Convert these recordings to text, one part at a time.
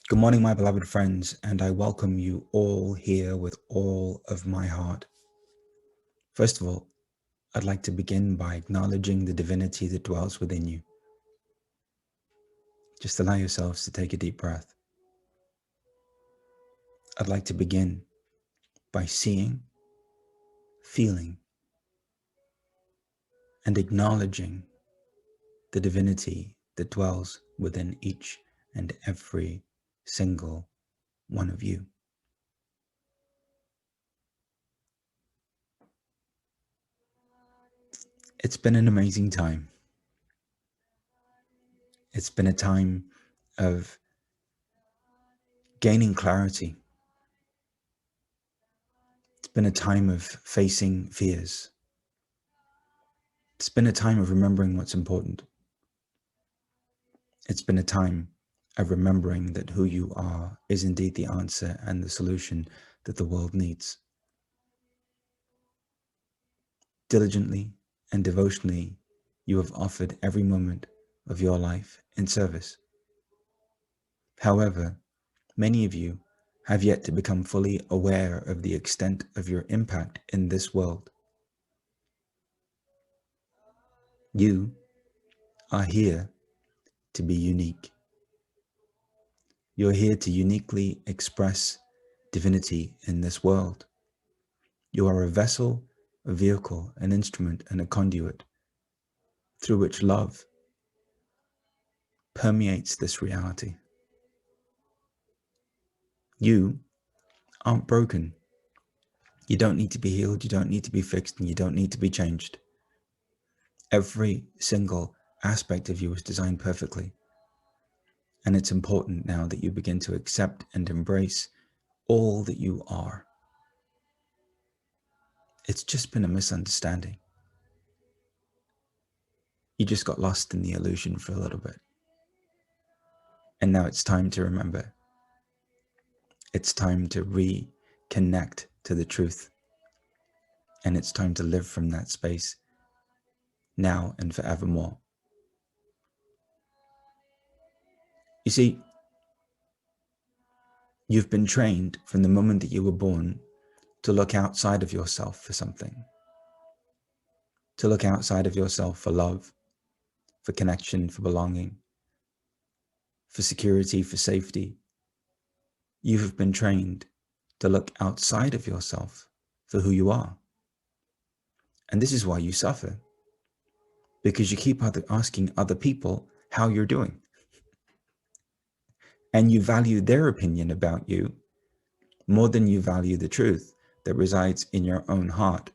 Good morning, my beloved friends, and I welcome you all here with all of my heart. First of all, I'd like to begin by acknowledging the divinity that dwells within you. Just allow yourselves to take a deep breath. I'd like to begin by seeing, feeling, and acknowledging the divinity that dwells within each and every single one of you. It's been an amazing time. It's been a time of gaining clarity. It's been a time of facing fears. It's been a time of remembering what's important. It's been a time of remembering that who you are is indeed the answer and the solution that the world needs. Diligently and devotionally, you have offered every moment of your life in service. However, many of you have yet to become fully aware of the extent of your impact in this world. You are here to be unique. You're here to uniquely express divinity in this world. You are a vessel, a vehicle, an instrument, and a conduit through which love permeates this reality. You aren't broken. You don't need to be healed, you don't need to be fixed, and you don't need to be changed. Every single aspect of you is designed perfectly. And it's important now that you begin to accept and embrace all that you are. It's just been a misunderstanding. You just got lost in the illusion for a little bit. And now it's time to remember. It's time to reconnect to the truth. And it's time to live from that space now and forevermore. You see, you've been trained from the moment that you were born to look outside of yourself for something, to look outside of yourself for love, for connection, for belonging, for security, for safety. You have been trained to look outside of yourself for who you are. And this is why you suffer, because you keep asking other people how you're doing. And you value their opinion about you more than you value the truth that resides in your own heart.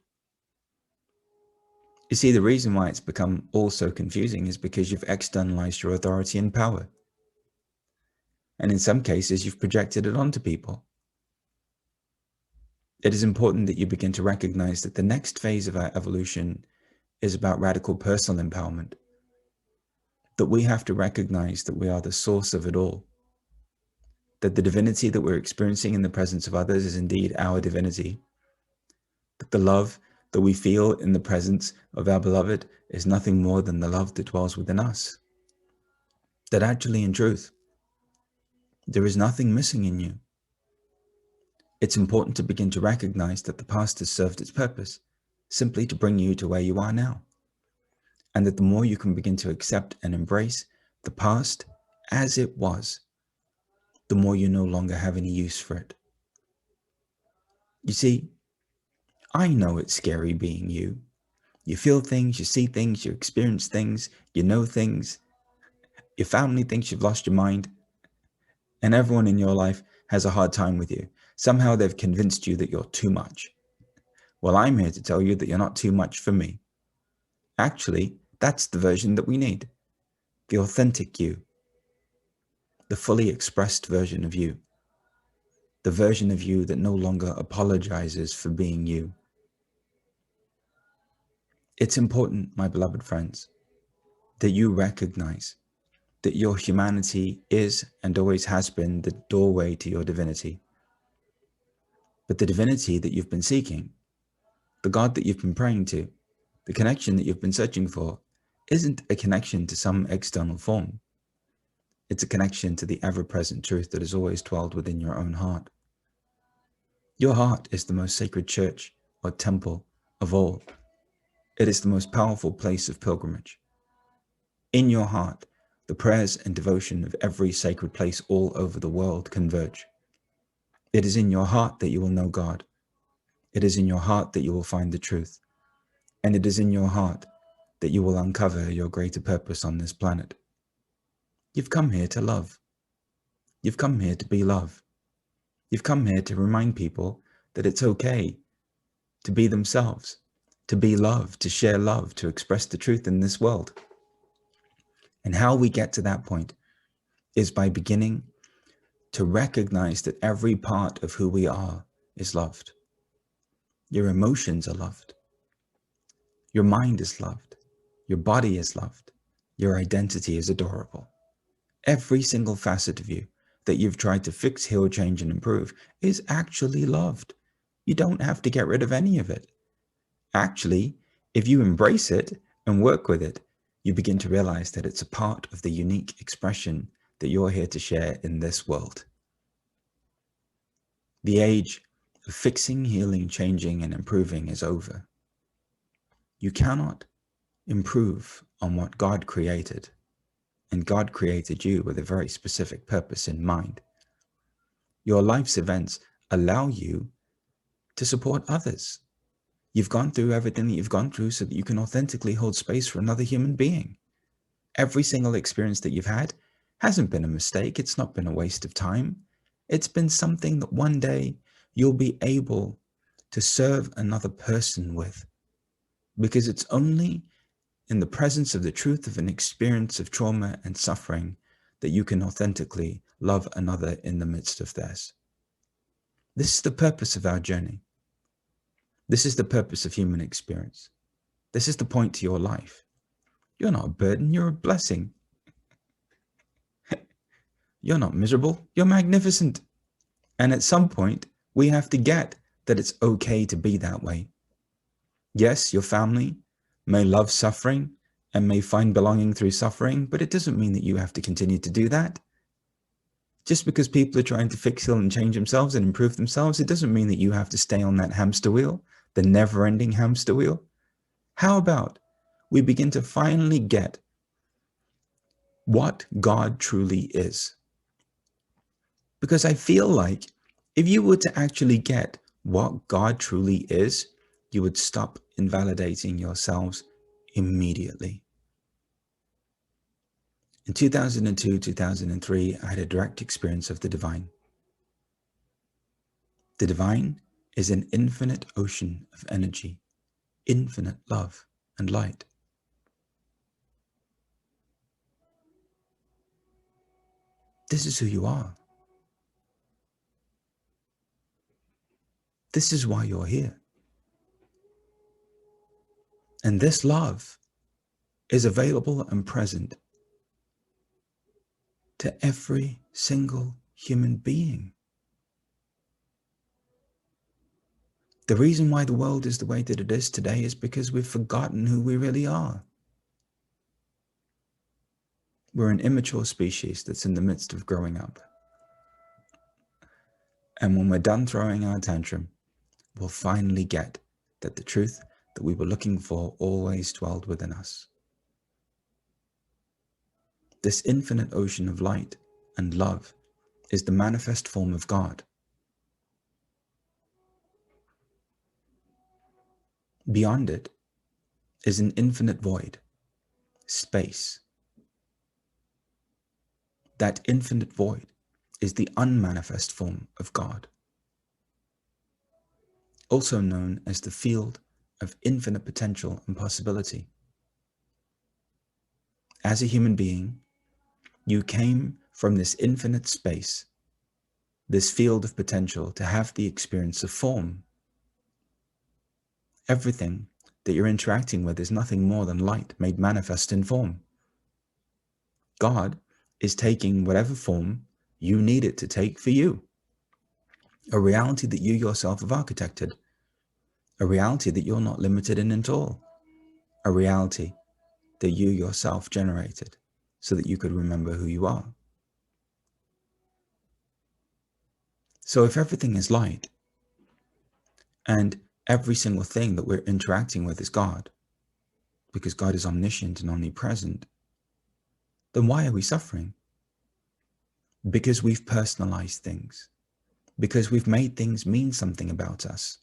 You see, the reason why it's become all so confusing is because you've externalized your authority and power. And in some cases, you've projected it onto people. It is important that you begin to recognize that the next phase of our evolution is about radical personal empowerment. That we have to recognize that we are the source of it all. That the divinity that we're experiencing in the presence of others is indeed our divinity. That the love that we feel in the presence of our beloved is nothing more than the love that dwells within us. That actually, in truth, there is nothing missing in you. It's important to begin to recognize that the past has served its purpose, simply to bring you to where you are now. And that the more you can begin to accept and embrace the past as it was, the more you no longer have any use for it. You see, I know it's scary being you. You feel things, you see things, you experience things, you know things. Your family thinks you've lost your mind, and everyone in your life has a hard time with you. Somehow they've convinced you that you're too much. Well, I'm here to tell you that you're not too much for me. Actually, that's the version that we need. The authentic you. The fully expressed version of you. The version of you that no longer apologizes for being you. It's important, my beloved friends, that you recognize that your humanity is and always has been the doorway to your divinity. But the divinity that you've been seeking, the God that you've been praying to, the connection that you've been searching for, isn't a connection to some external form. It's a connection to the ever-present truth that has always dwelled within your own heart. Your heart is the most sacred church or temple of all. It is the most powerful place of pilgrimage. In your heart, the prayers and devotion of every sacred place all over the world converge. It is in your heart that you will know God. It is in your heart that you will find the truth. And it is in your heart that you will uncover your greater purpose on this planet. You've come here to love. You've come here to be love. You've come here to remind people that it's okay to be themselves, to be love, to share love, to express the truth in this world. And how we get to that point is by beginning to recognize that every part of who we are is loved. Your emotions are loved. Your mind is loved. Your body is loved. Your identity is adorable. Every single facet of you that you've tried to fix, heal, change, and improve is actually loved. You don't have to get rid of any of it. Actually, if you embrace it and work with it, you begin to realize that it's a part of the unique expression that you're here to share in this world. The age of fixing, healing, changing, and improving is over. You cannot improve on what God created, and God created you with a very specific purpose in mind. Your life's events allow you to support others. You've gone through everything that you've gone through so that you can authentically hold space for another human being. Every single experience that you've had hasn't been a mistake. It's not been a waste of time. It's been something that one day you'll be able to serve another person with, because it's only in the presence of the truth of an experience of trauma and suffering that you can authentically love another in the midst of theirs. This is the purpose of our journey. This is the purpose of human experience. This is the point to your life. You're not a burden, you're a blessing. You're not miserable, you're magnificent. And at some point, we have to get that it's okay to be that way. Yes, your family may love suffering and may find belonging through suffering, but it doesn't mean that you have to continue to do that. Just because people are trying to fix, heal, and change themselves and improve themselves, it doesn't mean that you have to stay on that hamster wheel, the never-ending hamster wheel. How about we begin to finally get what God truly is? Because I feel like if you were to actually get what God truly is, you would stop invalidating yourselves immediately. In 2002, 2003, I had a direct experience of the divine. The divine is an infinite ocean of energy, infinite love and light. This is who you are. This is why you're here. And this love is available and present to every single human being. The reason why the world is the way that it is today is because we've forgotten who we really are. We're an immature species that's in the midst of growing up. And when we're done throwing our tantrum, we'll finally get that the truth that we were looking for always dwelled within us. This infinite ocean of light and love is the manifest form of God. Beyond it is an infinite void, space. That infinite void is the unmanifest form of God, also known as the field of infinite potential and possibility. As a human being, you came from this infinite space, this field of potential, to have the experience of form. Everything that you're interacting with is nothing more than light made manifest in form. God is taking whatever form you need it to take for you. A reality that you yourself have architected. A reality that you're not limited in at all. A reality that you yourself generated so that you could remember who you are. So if everything is light and every single thing that we're interacting with is God, because God is omniscient and omnipresent, then why are we suffering? Because we've personalized things, because we've made things mean something about us,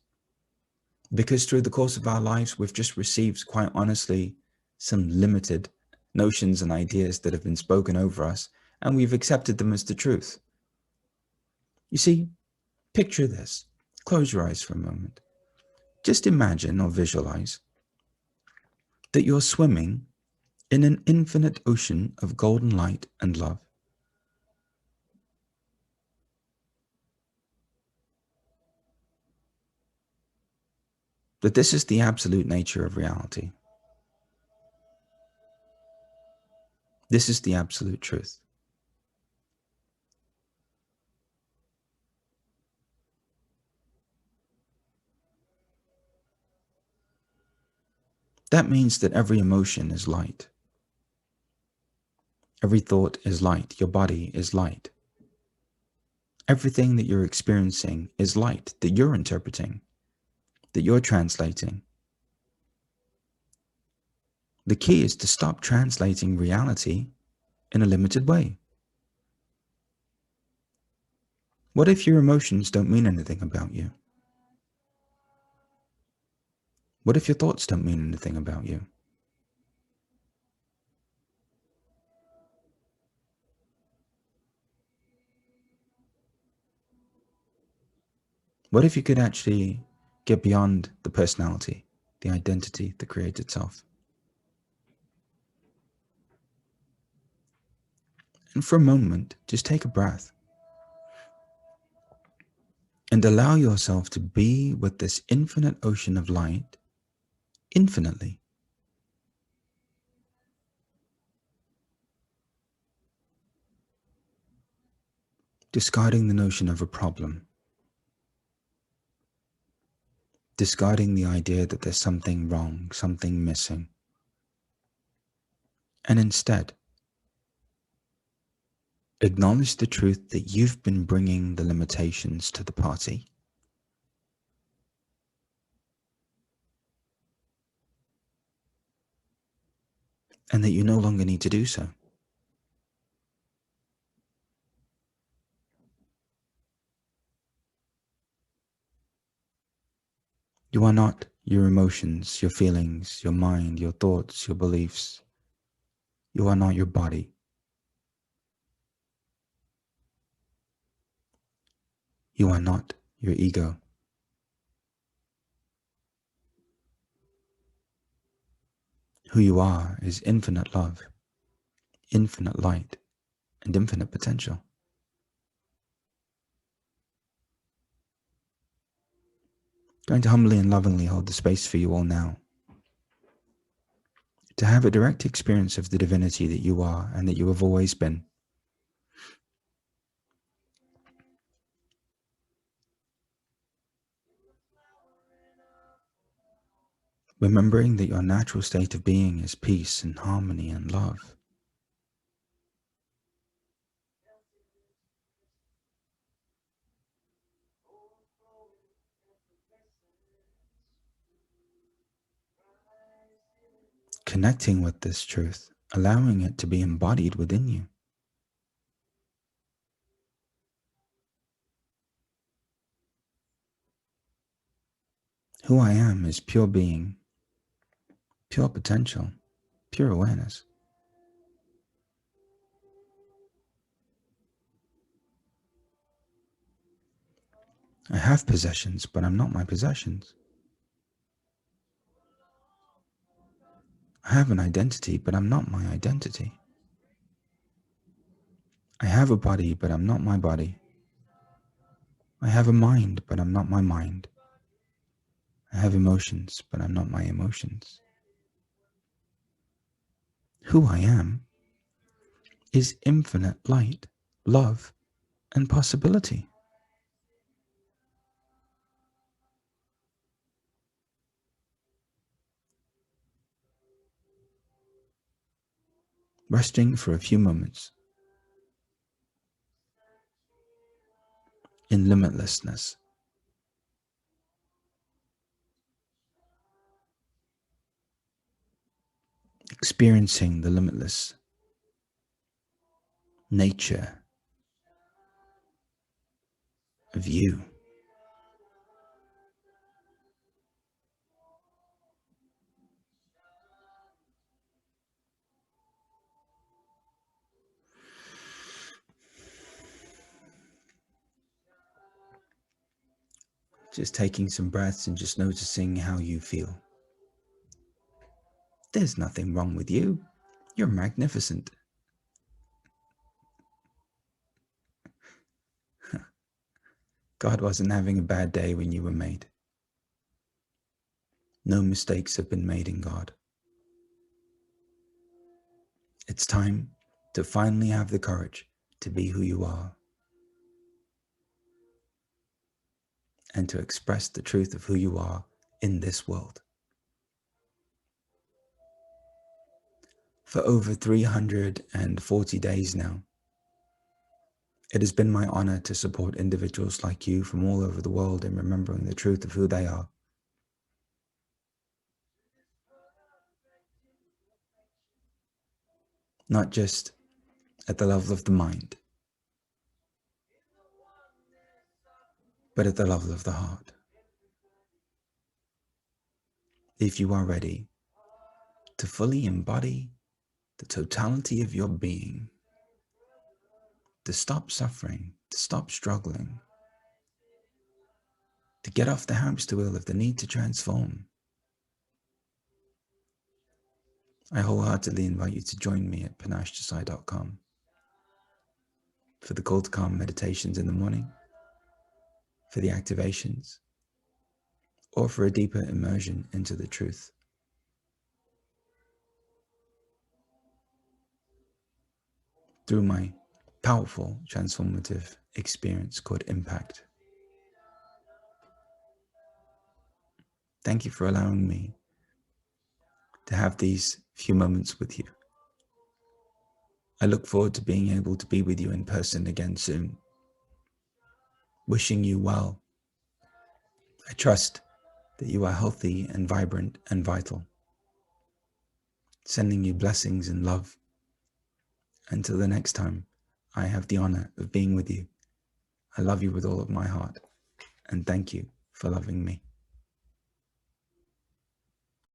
because through the course of our lives, we've just received, quite honestly, some limited notions and ideas that have been spoken over us, and we've accepted them as the truth. You see, picture this. Close your eyes for a moment. Just imagine or visualize that you're swimming in an infinite ocean of golden light and love. That this is the absolute nature of reality. This is the absolute truth. That means that every emotion is light. Every thought is light. Your body is light. Everything that you're experiencing is light that you're interpreting, that you're translating. The key is to stop translating reality in a limited way. What if your emotions don't mean anything about you? What if your thoughts don't mean anything about you? What if you could actually get beyond the personality, the identity that creates itself? And for a moment, just take a breath and allow yourself to be with this infinite ocean of light infinitely. Discarding the notion of a problem, discarding the idea that there's something wrong, something missing, and instead acknowledge the truth that you've been bringing the limitations to the party, and that you no longer need to do so. You are not your emotions, your feelings, your mind, your thoughts, your beliefs. You are not your body. You are not your ego. Who you are is infinite love, infinite light, and infinite potential. Going to humbly and lovingly hold the space for you all now, to have a direct experience of the divinity that you are and that you have always been. Remembering that your natural state of being is peace and harmony and love. Connecting with this truth, allowing it to be embodied within you. Who I am is pure being, pure potential, pure awareness. I have possessions, but I'm not my possessions. I have an identity, but I'm not my identity. I have a body, but I'm not my body. I have a mind, but I'm not my mind. I have emotions, but I'm not my emotions. Who I am is infinite light, love, and possibility. Resting for a few moments, in limitlessness. Experiencing the limitless nature of you. Just taking some breaths and just noticing how you feel. There's nothing wrong with you. You're magnificent. God wasn't having a bad day when you were made. No mistakes have been made in God. It's time to finally have the courage to be who you are and to express the truth of who you are in this world. For over 340 days now, it has been my honor to support individuals like you from all over the world in remembering the truth of who they are. Not just at the level of the mind, but at the level of the heart. If you are ready to fully embody the totality of your being, to stop suffering, to stop struggling, to get off the hamster wheel of the need to transform, I wholeheartedly invite you to join me at panachedesai.com for the call to calm meditations in the morning, for the activations, or for a deeper immersion into the truth. Through my powerful transformative experience called Impact. Thank you for allowing me to have these few moments with you. I look forward to being able to be with you in person again soon. Wishing you well. I trust that you are healthy and vibrant and vital. Sending you blessings and love. Until the next time, I have the honor of being with you. I love you with all of my heart, and thank you for loving me.